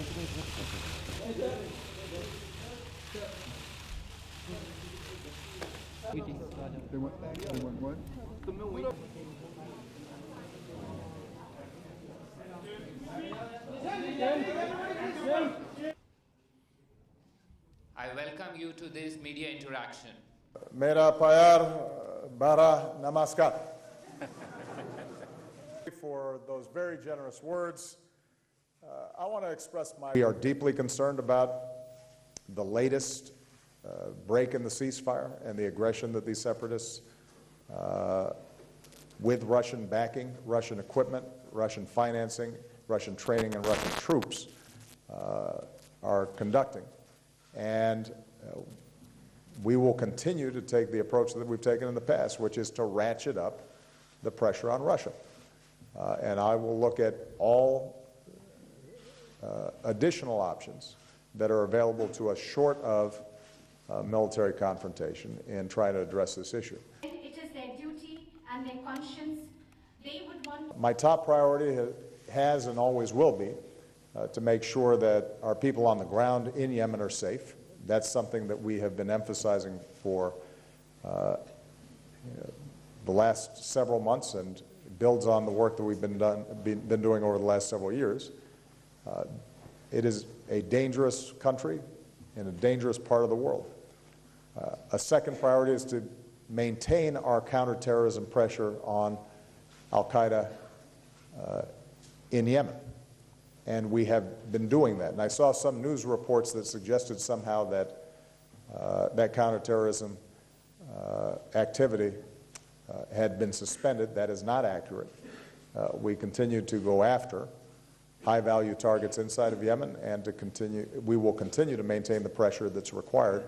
They want what? I welcome you to this media interaction. Mera pyar bara namaskar. For those very generous words, I want to express we are deeply concerned about the latest break in the ceasefire and the aggression that these separatists, with Russian backing, Russian equipment, Russian financing, Russian training, and Russian troops are conducting. And we will continue to take the approach that we've taken in the past, which is to ratchet up the pressure on Russia. And I will look at all additional options that are available to us short of military confrontation in trying to address this issue. It is their duty and their conscience. They would want. My top priority has and always will be to make sure that our people on the ground in Yemen are safe. That's something that we have been emphasizing for the last several months and builds on the work that we've been doing over the last several years. It is a dangerous country in a dangerous part of the world. A second priority is to maintain our counterterrorism pressure on al-Qaeda in Yemen. And we have been doing that. And I saw some news reports that suggested somehow that that counterterrorism activity had been suspended. That is not accurate. We continue to go after high-value targets inside of Yemen, and we will continue to maintain the pressure that's required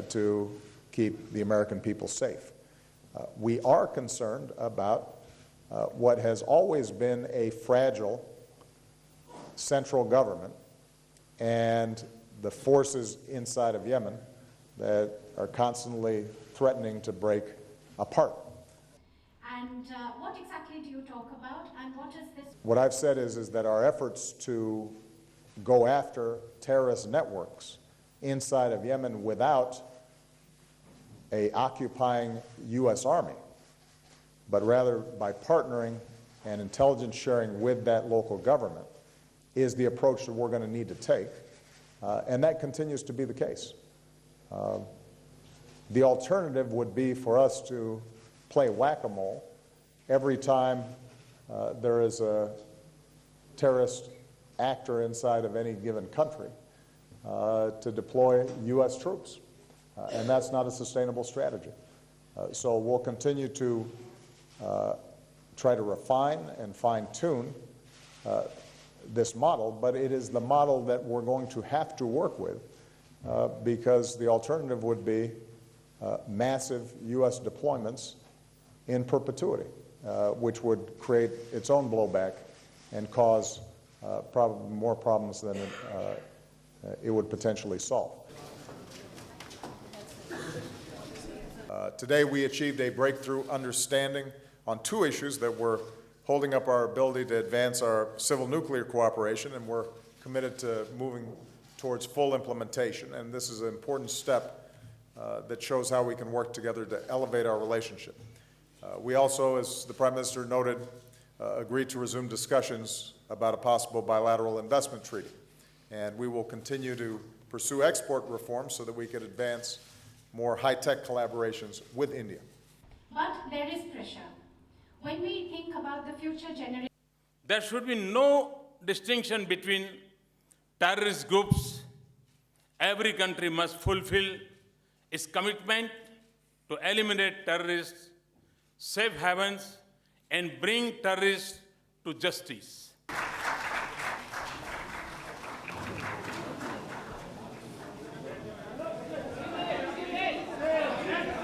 to keep the American people safe. We are concerned about what has always been a fragile central government and the forces inside of Yemen that are constantly threatening to break apart. And what exactly do you talk about, and what is this? What I've said is that our efforts to go after terrorist networks inside of Yemen without an occupying U.S. Army, but rather by partnering and intelligence sharing with that local government, is the approach that we're going to need to take, and that continues to be the case. The alternative would be for us to play whack-a-mole every time there is a terrorist actor inside of any given country to deploy U.S. troops, and that's not a sustainable strategy. So we'll continue to try to refine and fine-tune this model, but it is the model that we're going to have to work with because the alternative would be massive U.S. deployments in perpetuity, which would create its own blowback and cause probably more problems than it would potentially solve. Today we achieved a breakthrough understanding on two issues that were holding up our ability to advance our civil nuclear cooperation, and we're committed to moving towards full implementation. And this is an important step that shows how we can work together to elevate our relationship. We also, as the Prime Minister noted, agreed to resume discussions about a possible bilateral investment treaty. And we will continue to pursue export reform so that we can advance more high-tech collaborations with India. But there is pressure. When we think about the future generation, there should be no distinction between terrorist groups. Every country must fulfill its commitment to eliminate terrorists, safe havens, and bring terrorists to justice.